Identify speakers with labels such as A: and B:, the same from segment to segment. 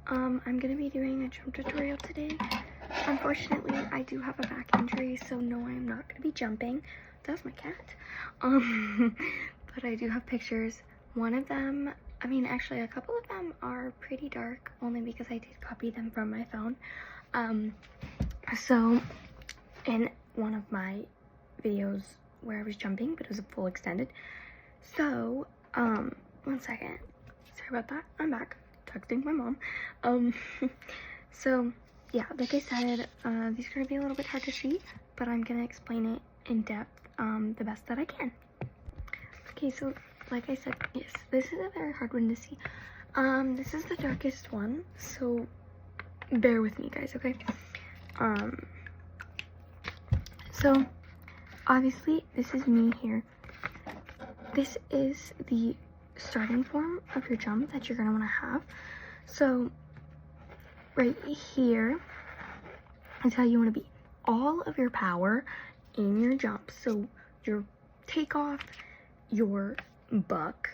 A: I'm gonna be doing a jump tutorial today. Unfortunately, I do have a back injury, so no, I am not gonna be jumping. That's my cat. But I do have pictures. One of them, actually a couple of them are pretty dark, only because I did copy them from my phone. So in one of my videos where I was jumping, but it was a full extended. So, 1 second. Sorry about that. I'm back. Texting my mom. So yeah, like I said, these are gonna be a little bit hard to see, but I'm gonna explain it in depth, the best that I can. Okay, so like I said, yes, this is a very hard one to see. This is the darkest one, so bear with me, guys, okay? So obviously this is me here. This is the starting form of your jump that you're gonna want to have. So right here is how you want to be. All of your power in your jump, so your takeoff, your buck,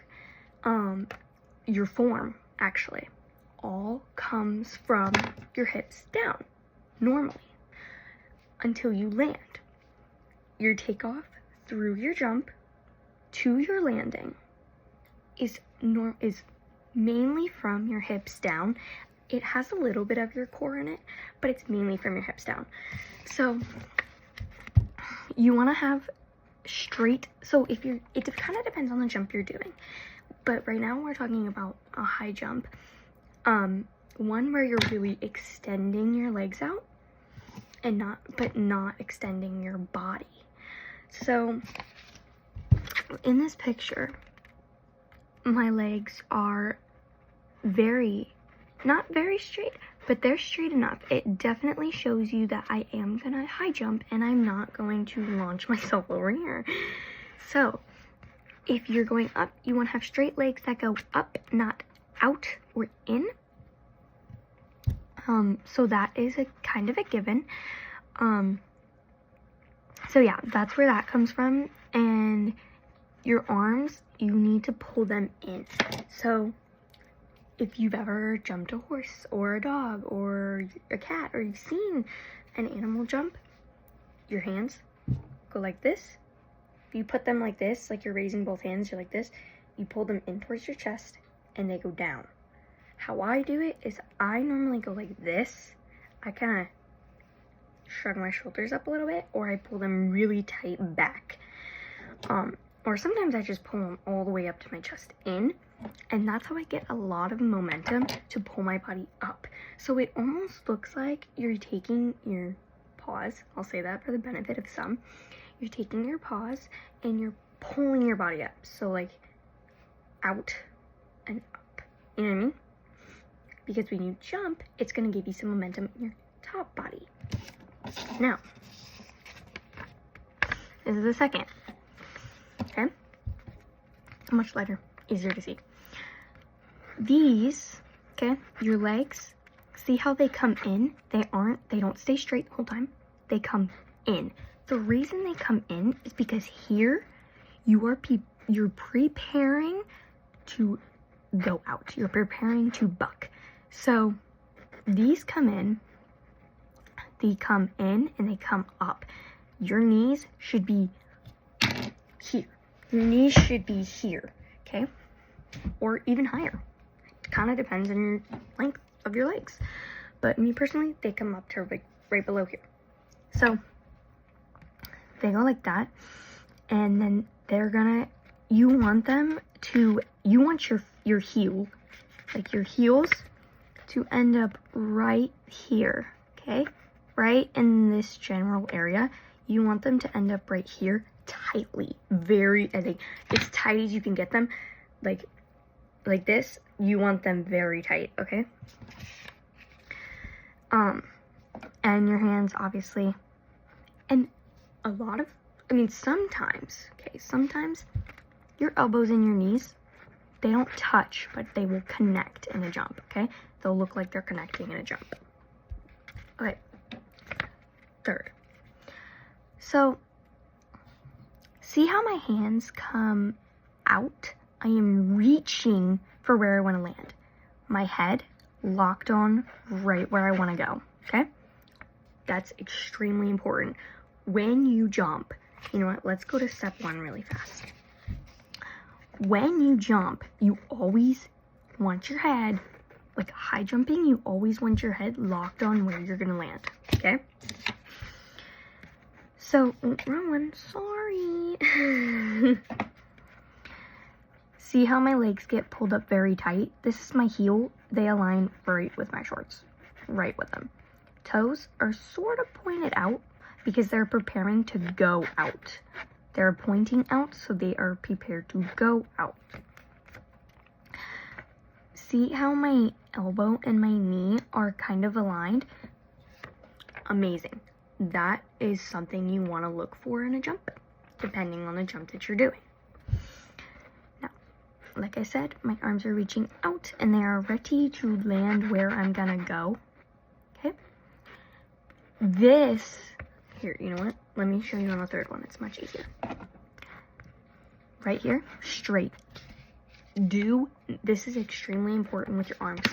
A: your form, actually, all comes from your hips down normally until you land. Your takeoff through your jump to your landing is mainly from your hips down. It has a little bit of your core in it, but it's mainly from your hips down. So you want to have straight, so it kind of depends on the jump you're doing, but right now we're talking about a high jump, one where you're really extending your legs out and not extending your body. So in this picture, my legs are not very straight, but they're straight enough. It definitely shows you that I am gonna high jump and I'm not going to launch myself over here. So if you're going up, you want to have straight legs that go up, not out or in. So that is a kind of a given. So yeah, that's where that comes from. And your arms, you need to pull them in. So if you've ever jumped a horse or a dog or a cat, or you've seen an animal jump, your hands go like this. If you put them like this, like you're raising both hands, you're like this, you pull them in towards your chest and they go down. How I do it is I normally go like this. I kind of shrug my shoulders up a little bit, or I pull them really tight back. Or sometimes I just pull them all the way up to my chest in, and that's how I get a lot of momentum to pull my body up. So it almost looks like you're taking your paws, I'll say that for the benefit of some, you're taking your paws and you're pulling your body up. So like out and up, you know what I mean? Because when you jump, it's gonna give you some momentum in your top body. Now, this is the second. Okay, much lighter, easier to see. These, okay, your legs, see how they come in? They don't stay straight the whole time. They come in. The reason they come in is because here you're preparing to go out. You're preparing to buck. So these come in, they come in, and they come up. Your knees should be here. Your knees should be here, okay? Or even higher. It kind of depends on your length of your legs. But me personally, they come up to right below here. So they go like that, and then you want your heel, like your heels, to end up right here, okay? Right in this general area. You want them to end up right here, tightly, as tight as you can get them, like this. You want them very tight, okay? And your hands, obviously, and sometimes your elbows and your knees, they don't touch, but they will connect in a jump, okay? They'll look like they're connecting in a jump. Okay, third. So, see how my hands come out? I am reaching for where I want to land. My head locked on right where I want to go, okay? That's extremely important. When you jump, you know what, let's go to step 1 really fast. When you jump, you always want your head, like high jumping, you always want your head locked on where you're gonna land, okay? So, wrong one, sorry. See how my legs get pulled up very tight? This is my heel. They align right with my shorts, right with them. Toes are sort of pointed out because they're preparing to go out. They're pointing out, so they are prepared to go out. See how my elbow and my knee are kind of aligned? Amazing. That is something you want to look for in a jump, depending on the jump that you're doing. Now, like I said, my arms are reaching out and they are ready to land where I'm gonna go. Okay? This, here, you know what? Let me show you on the third one. It's much easier. Right here, straight. This is extremely important with your arms.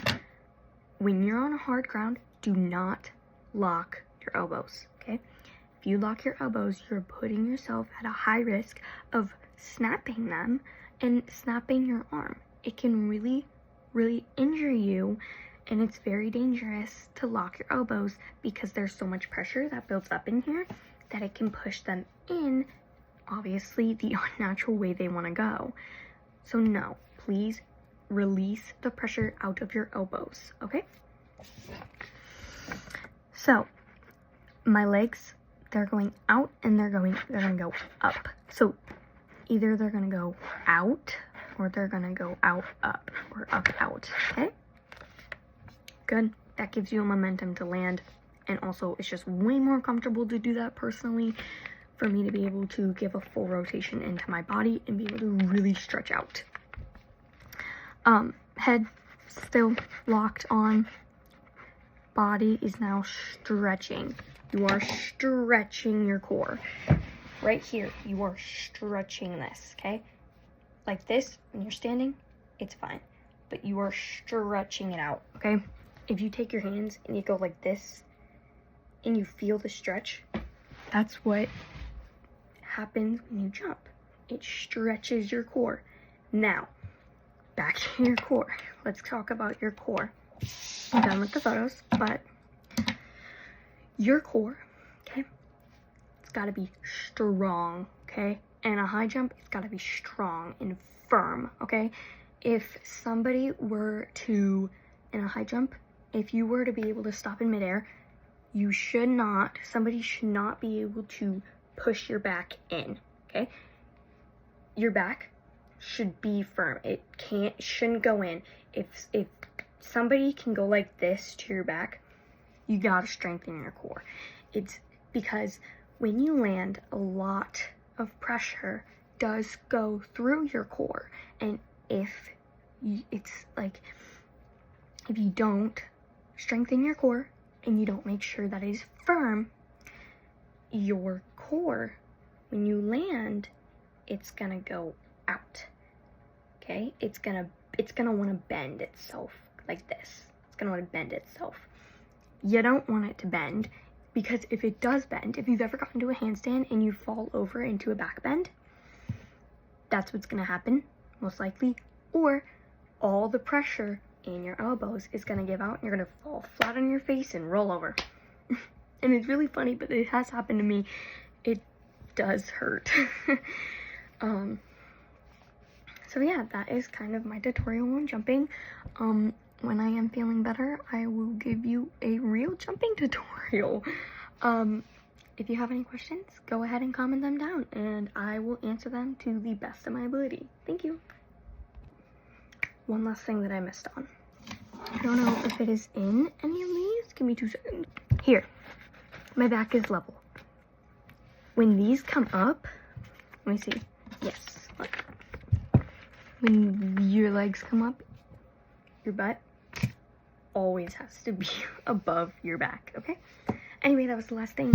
A: When you're on a hard ground, do not lock your elbows, okay? If you lock your elbows, you're putting yourself at a high risk of snapping them and snapping your arm. It can really, really injure you, and it's very dangerous to lock your elbows because there's so much pressure that builds up in here that it can push them in, obviously, the unnatural way they want to go. So no, please release the pressure out of your elbows, okay? So, my legs, they're going out and they're gonna go up. So, either they're gonna go out or they're gonna go out, up, or up, out, okay? Good. That gives you a momentum to land, and also it's just way more comfortable to do that personally for me to be able to give a full rotation into my body and be able to really stretch out. Head still locked on. Body is now stretching. You are stretching your core. Right here, you are stretching this, okay? Like this, when you're standing, it's fine. But you are stretching it out, okay? If you take your hands and you go like this, and you feel the stretch, that's what happens when you jump. It stretches your core. Now, back to your core. Let's talk about your core. I'm done with the photos, but your core, okay, it's got to be strong, okay? And a high jump, it's got to be strong and firm, okay? If somebody were to, in a high jump, if you were to be able to stop in midair, somebody should not be able to push your back in, okay? Your back should be firm. It shouldn't go in. If somebody can go like this to your back, you gotta strengthen your core. It's because when you land, a lot of pressure does go through your core, and if you don't strengthen your core and you don't make sure that it is firm, your core, when you land, it's gonna go out, okay? It's gonna want to bend itself like this. It's gonna want to bend itself. You don't want it to bend, because if it does bend, if you've ever gotten to a handstand and you fall over into a back bend, that's what's gonna happen, most likely. Or all the pressure in your elbows is gonna give out and you're gonna fall flat on your face and roll over. And it's really funny, but it has happened to me. It does hurt. So yeah, that is kind of my tutorial on jumping. When I am feeling better, I will give you a real jumping tutorial. If you have any questions, go ahead and comment them down, and I will answer them to the best of my ability. Thank you. One last thing that I missed on. I don't know if it is in any of these. Give me 2 seconds. Here. My back is level. When these come up, let me see. Yes, look. When your legs come up, your butt always has to be above your back, okay? Anyway, that was the last thing.